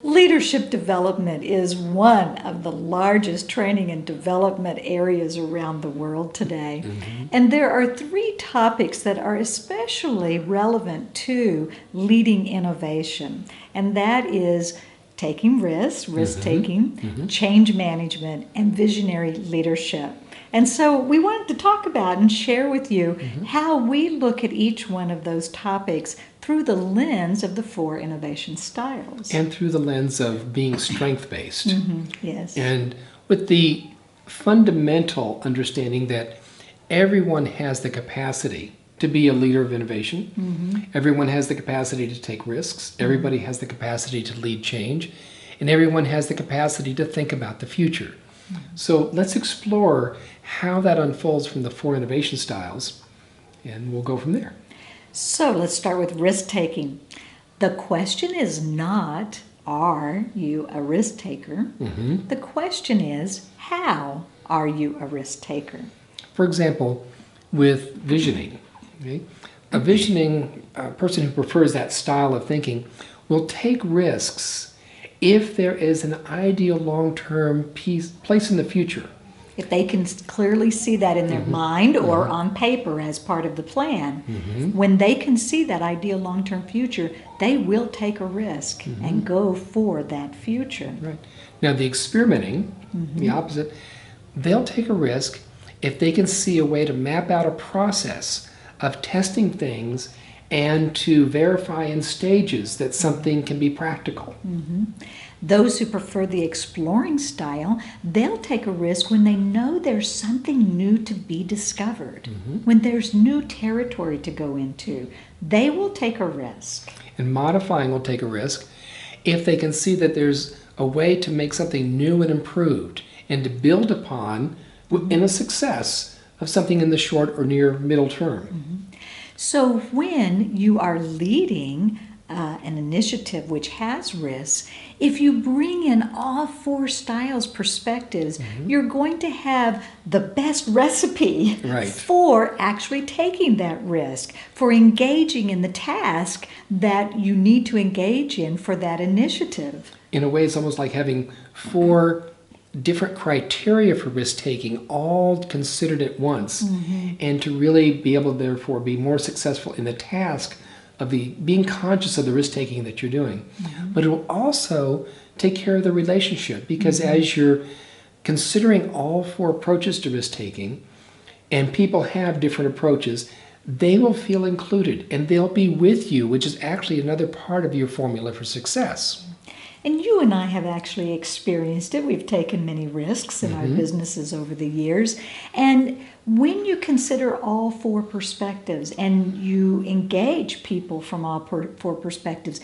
Leadership development is one of the largest training and development areas around the world today. And there are three topics that are especially relevant to leading innovation. And that is taking risks, risk-taking, change management, and visionary leadership. And so we wanted to talk about and share with you how we look at each one of those topics through the lens of the 4 innovation styles. And through the lens of being strength-based. Yes. And with the fundamental understanding that everyone has the capacity to be a leader of innovation. Everyone has the capacity to take risks. Everybody has the capacity to lead change. And everyone has the capacity to think about the future. So let's explore how that unfolds from the 4 innovation styles, and we'll go from there. So let's start with risk-taking. The question is not, are you a risk taker? The question is, how are you a risk taker? For example, with visioning, okay? A visioning person who prefers that style of thinking will take risks if there is an ideal long-term place in the future. If they can clearly see that in their mind or on paper as part of the plan, when they can see that ideal long-term future, they will take a risk and go for that future. Right. Now the experimenting, the opposite, they'll take a risk if they can see a way to map out a process of testing things and to verify in stages that something can be practical. Those who prefer the exploring style, they'll take a risk when they know there's something new to be discovered. When there's new territory to go into, they will take a risk. And modifying will take a risk if they can see that there's a way to make something new and improved and to build upon in a success of something in the short or near middle term. So when you are leading an initiative which has risks, if you bring in all 4 styles perspectives, you're going to have the best recipe for actually taking that risk, for engaging in the task that you need to engage in for that initiative. In a way, it's almost like having 4 different criteria for risk-taking all considered at once, and to really be able to therefore be more successful in the task of being conscious of the risk-taking that you're doing. But it will also take care of the relationship, because as you're considering all 4 approaches to risk-taking, and people have different approaches, they will feel included and they'll be with you, which is actually another part of your formula for success. And you and I have actually experienced it. We've taken many risks in our businesses over the years. And when you consider all 4 perspectives and you engage people from all 4 perspectives,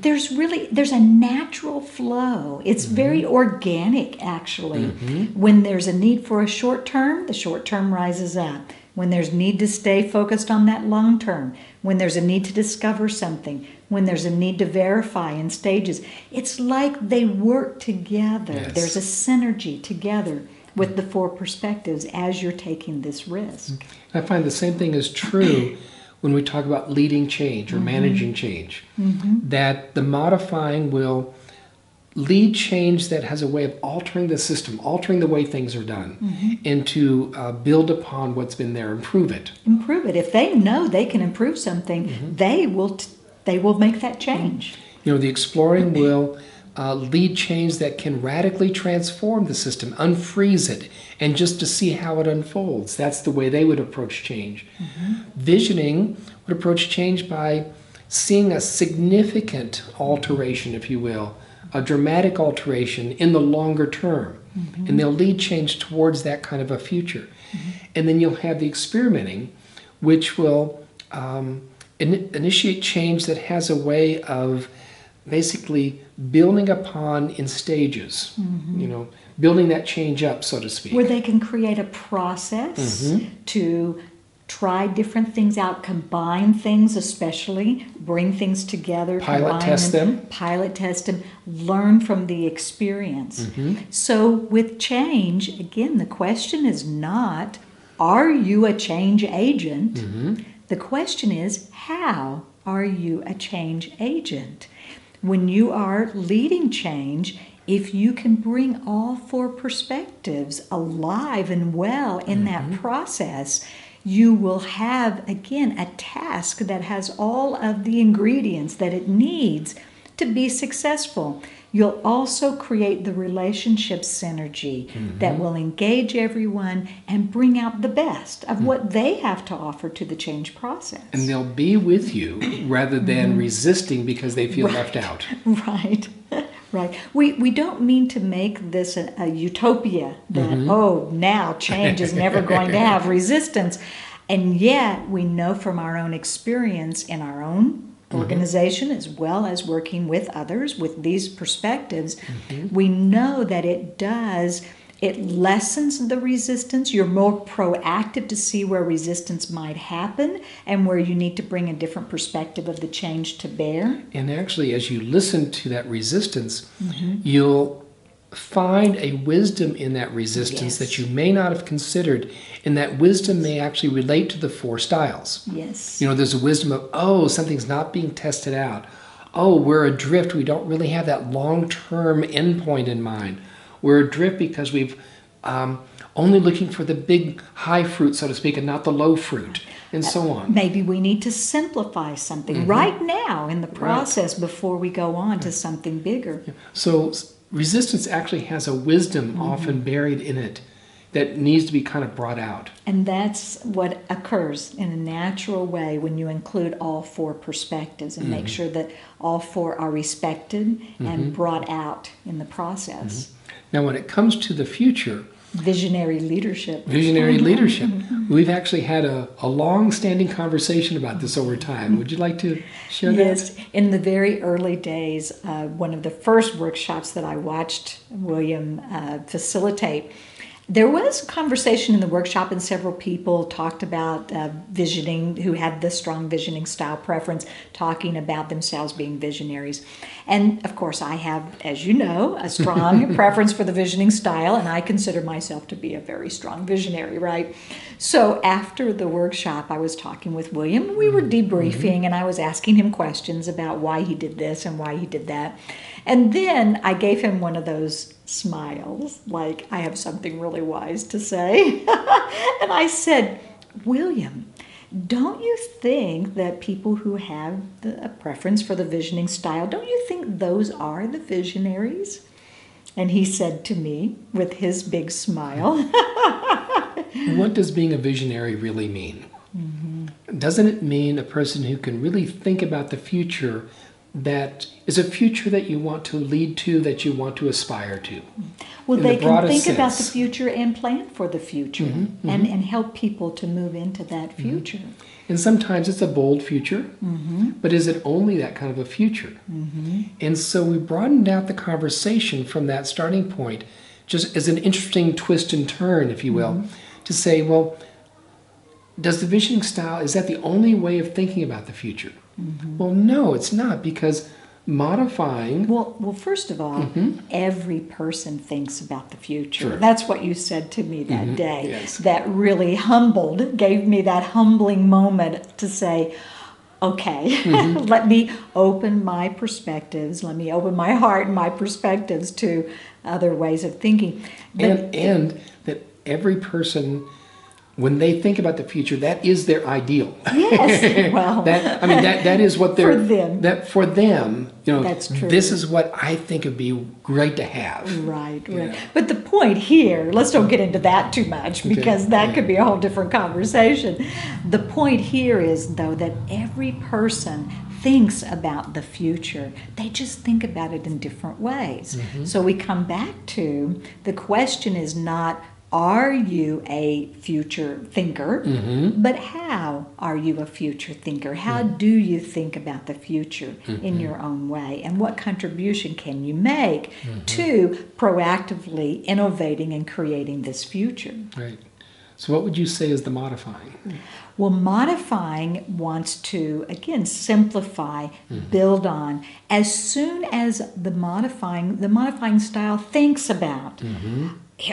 there's a natural flow. It's very organic, actually. When there's a need for a short term, the short term rises up. When there's need to stay focused on that long term, when there's a need to discover something, when there's a need to verify in stages, it's like they work together. There's a synergy together with the 4 perspectives as you're taking this risk. I find the same thing is true when we talk about leading change or managing change, that the modifying will lead change that has a way of altering the system, altering the way things are done, and to build upon what's been there, improve it. Improve it. If they know they can improve something, they will make that change. You know, the exploring will lead change that can radically transform the system, unfreeze it, and just to see how it unfolds. That's the way they would approach change. Visioning would approach change by seeing a significant alteration, if you will, a dramatic alteration in the longer term. And they'll lead change towards that kind of a future. And then you'll have the experimenting, which will initiate change that has a way of basically building upon in stages, you know, building that change up, so to speak. Where they can create a process to try different things out, combine things especially, bring things together, pilot test them, learn from the experience. So with change, again, the question is not, are you a change agent? The question is, how are you a change agent? when you are leading change, if you can bring all four perspectives alive and well in that process, you will have, again, a task that has all of the ingredients that it needs to be successful. You'll also create the relationship synergy that will engage everyone and bring out the best of what they have to offer to the change process. And they'll be with you rather than resisting because they feel left out. Right. Right. We don't mean to make this a utopia that, now change is never going to have resistance. And yet we know from our own experience in our own organization, as well as working with others with these perspectives, we know that it lessens the resistance. You're more proactive to see where resistance might happen and where you need to bring a different perspective of the change to bear. And actually, as you listen to that resistance, you'll find a wisdom in that resistance that you may not have considered, and that wisdom may actually relate to the four styles. Yes. You know, there's a wisdom of, something's not being tested out. We're adrift. We don't really have that long-term endpoint in mind. We're adrift because we've only looking for the big high fruit, so to speak, and not the low fruit, and so on. Maybe we need to simplify something right now in the process before we go on to something bigger. So resistance actually has a wisdom often buried in it that needs to be kind of brought out. And that's what occurs in a natural way when you include all four perspectives and make sure that all four are respected and brought out in the process. Now, when it comes to the future, Visionary leadership. We've actually had a long-standing conversation about this over time. Would you like to share that? Yes. In the very early days, one of the first workshops that I watched William facilitate, there was a conversation in the workshop, and several people talked about visioning, who had the strong visioning style preference, talking about themselves being visionaries. And of course, I have, as you know, a strong preference for the visioning style, and I consider myself to be a very strong visionary, right? So after the workshop, I was talking with William, and we were debriefing, and I was asking him questions about why he did this and why he did that. And then I gave him one of those smiles, like I have something really wise to say. And I said, William, don't you think that people who have a preference for the visioning style, don't you think those are the visionaries? And he said to me with his big smile, what does being a visionary really mean? Doesn't it mean a person who can really think about the future that is a future that you want to lead to, that you want to aspire to? Well, they can think about the future and plan for the future and help people to move into that future. And sometimes it's a bold future, but is it only that kind of a future? And so we broadened out the conversation from that starting point, just as an interesting twist and turn, if you will, to say, well, does the visioning style, is that the only way of thinking about the future? Well, no, it's not, because modifying... Well, first of all, every person thinks about the future. That's what you said to me that day. Yes. That really gave me that humbling moment to say, okay, let me open my perspectives, let me open my heart and my perspectives to other ways of thinking. But and that every person, when they think about the future, that is their ideal. Yes, well, that is what they're... For them. That for them, That's true. This is what I think would be great to have. Right. Yeah. But the point here, let's don't get into that too much, because that could be a whole different conversation. The point here is, though, that every person thinks about the future. They just think about it in different ways. So we come back to, the question is not, are you a future thinker, but how are you a future thinker? How do you think about the future in your own way? And what contribution can you make to proactively innovating and creating this future? Right. So what would you say is the modifying? Well, modifying wants to, again, simplify, build on. As soon as the modifying style thinks about,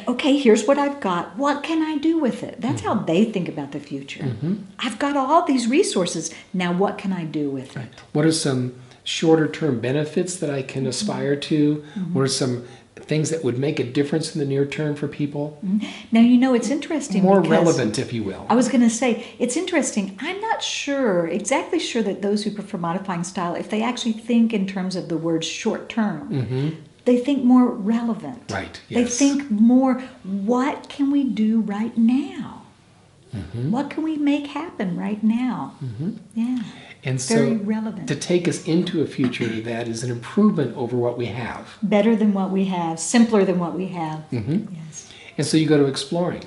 okay, here's what I've got. What can I do with it? That's how they think about the future. I've got all these resources. Now what can I do with it? What are some shorter term benefits that I can aspire to? What are some things that would make a difference in the near term for people? Now, it's interesting. More because relevant, if you will. I was going to say, it's interesting. I'm not exactly sure that those who prefer modifying style, if they actually think in terms of the word short term, they think more relevant. Right, They yes. think more, what can we do right now? What can we make happen right now? Yeah. And Very so relevant. to take us into a future that is an improvement over what we have. Better than what we have, simpler than what we have. Yes. And so you go to exploring.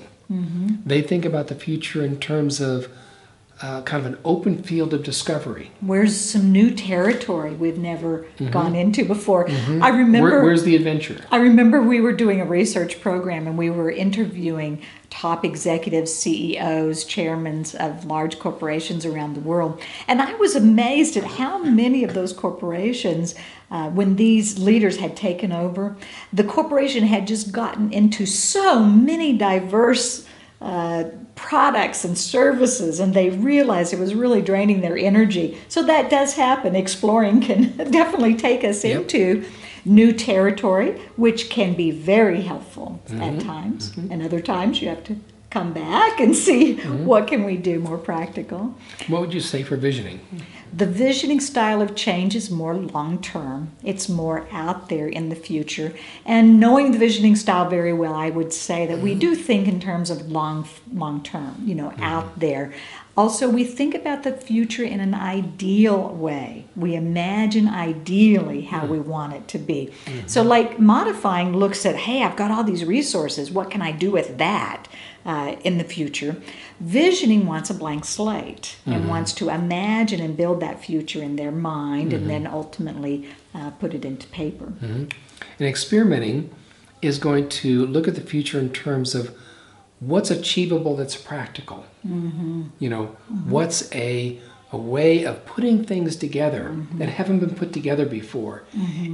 They think about the future in terms of kind of an open field of discovery. Where's some new territory we've never gone into before? I remember. Where's the adventure? I remember we were doing a research program and we were interviewing top executives, CEOs, chairmen of large corporations around the world. And I was amazed at how many of those corporations, when these leaders had taken over, the corporation had just gotten into so many diverse products and services, and they realized it was really draining their energy. So that does happen. Exploring can definitely take us into new territory, which can be very helpful at times. And other times you have to come back and see what can we do more practical. What would you say for visioning? The visioning style of change is more long-term. It's more out there in the future. And knowing the visioning style very well, I would say that we do think in terms of long-term, out there. Also, we think about the future in an ideal way. We imagine ideally how we want it to be. So like modifying looks at, hey, I've got all these resources. What can I do with that in the future? Visioning wants a blank slate and wants to imagine and build that future in their mind and then ultimately put it into paper. And experimenting is going to look at the future in terms of what's achievable that's practical. What's a way of putting things together that haven't been put together before.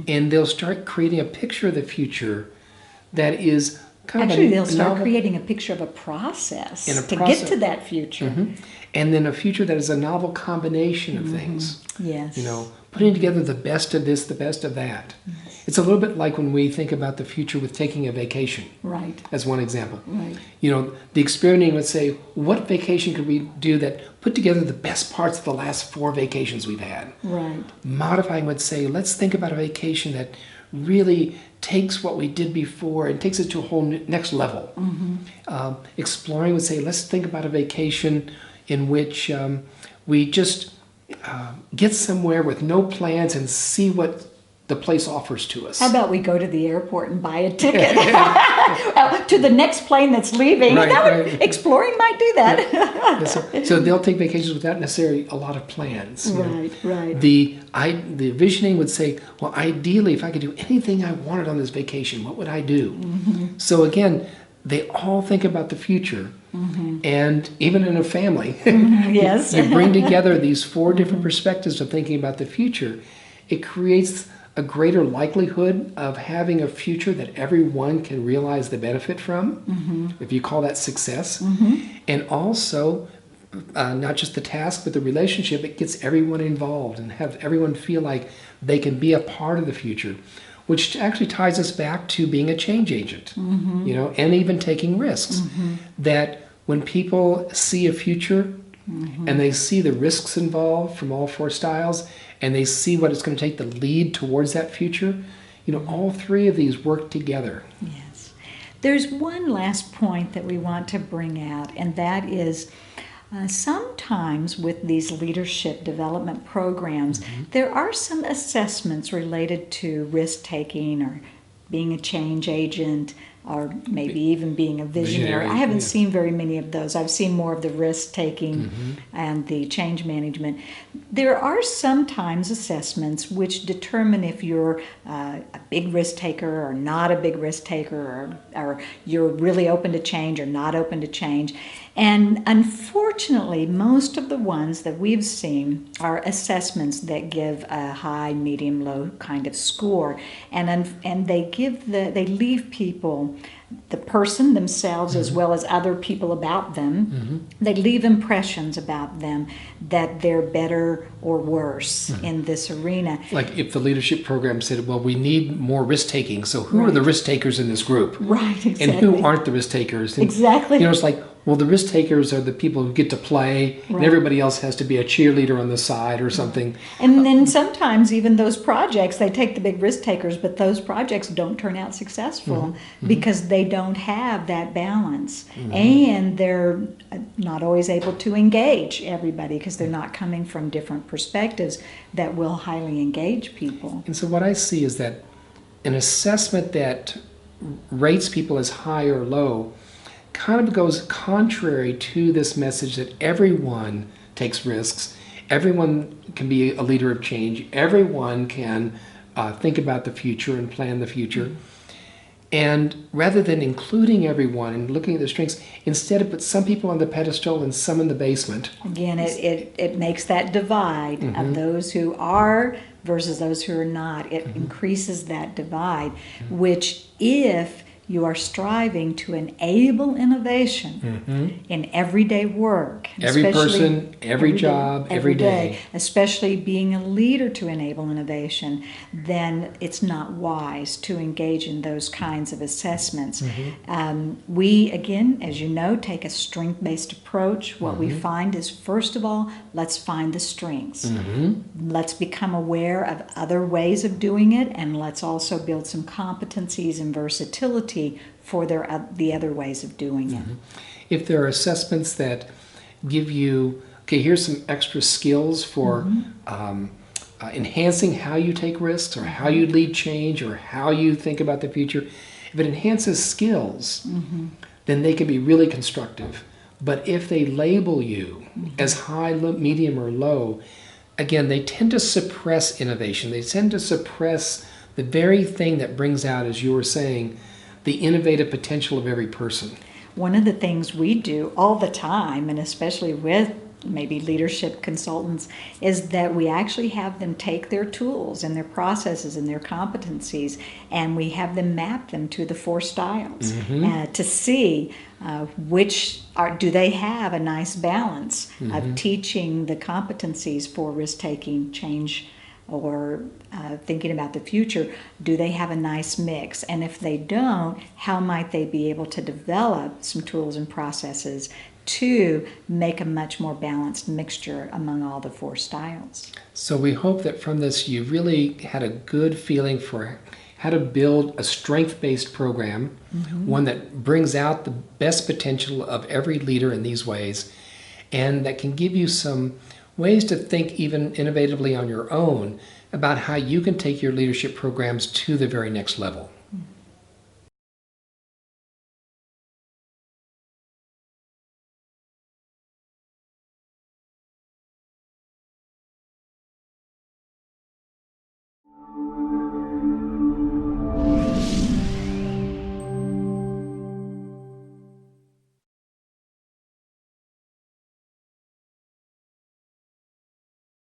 And they'll start creating a picture of the future that is kind Actually, of they'll start creating a picture of a process to process. get to that future. And then a future that is a novel combination of things. Yes. Putting together the best of this, the best of that. It's a little bit like when we think about the future with taking a vacation. Right. As one example. Right. The experimenting would say, what vacation could we do that put together the best parts of the last 4 vacations we've had? Right. Modifying would say, let's think about a vacation that really takes what we did before and takes it to a whole next level. Exploring would say, let's think about a vacation in which we just get somewhere with no plans and see what the place offers to us. How about we go to the airport and buy a ticket to the next plane that's leaving? Right. Exploring might do that. So they'll take vacations without necessarily a lot of plans. Right. The visioning would say, well, ideally, if I could do anything I wanted on this vacation, what would I do? So again, they all think about the future. And even in a family, Yes. you bring together these 4 different perspectives of thinking about the future. It creates a greater likelihood of having a future that everyone can realize the benefit from, if you call that success. And also, not just the task, but the relationship, it gets everyone involved and have everyone feel like they can be a part of the future, which actually ties us back to being a change agent, and even taking risks. That when people see a future and they see the risks involved from all 4 styles, and they see what it's going to take to lead towards that future, all 3 of these work together. Yes. There's one last point that we want to bring out, and that is sometimes with these leadership development programs, there are some assessments related to risk-taking or being a change agent, or maybe even being a visionary. I haven't seen very many of those. I've seen more of the risk-taking and the change management. There are sometimes assessments which determine if you're a big risk-taker or not a big risk-taker, or you're really open to change or not open to change. And unfortunately, most of the ones that we've seen are assessments that give a high, medium, low kind of score, and they leave people, the person themselves as well as other people about them, they leave impressions about them that they're better or worse in this arena. Like if the leadership program said, well, we need more risk taking, so who are the risk takers in this group? Right, exactly. And who aren't the risk takers? And, exactly. It's like, well, the risk takers are the people who get to play, and everybody else has to be a cheerleader on the side or something. And then sometimes even those projects, they take the big risk takers, but those projects don't turn out successful because they don't have that balance. And they're not always able to engage everybody because they're not coming from different perspectives that will highly engage people. And so what I see is that an assessment that rates people as high or low kind of goes contrary to this message that everyone takes risks, everyone can be a leader of change, everyone can think about the future and plan the future. And rather than including everyone and looking at their strengths, instead it puts some people on the pedestal and some in the basement. Again, it makes that divide of those who are versus those who are not. It increases that divide, which if you are striving to enable innovation in everyday work. Every person, every job, every day. Especially being a leader to enable innovation, then it's not wise to engage in those kinds of assessments. We, again, as you know, take a strength-based approach. What we find is, first of all, let's find the strengths. Let's become aware of other ways of doing it, and let's also build some competencies and versatility for the other ways of doing it. If there are assessments that give you, okay, here's some extra skills for enhancing how you take risks or how you lead change or how you think about the future, if it enhances skills, then they can be really constructive. But if they label you as high, medium, or low, again, they tend to suppress innovation. They tend to suppress the very thing that brings out, as you were saying, the innovative potential of every person. One of the things we do all the time, and especially with maybe leadership consultants, is that we actually have them take their tools and their processes and their competencies, and we have them map them to the 4 styles to see do they have a nice balance of teaching the competencies for risk-taking, change, or thinking about the future. Do they have a nice mix? And if they don't, how might they be able to develop some tools and processes to make a much more balanced mixture among all the 4 styles? So we hope that from this you really had a good feeling for how to build a strength-based program, one that brings out the best potential of every leader in these ways, and that can give you some ways to think even innovatively on your own about how you can take your leadership programs to the very next level.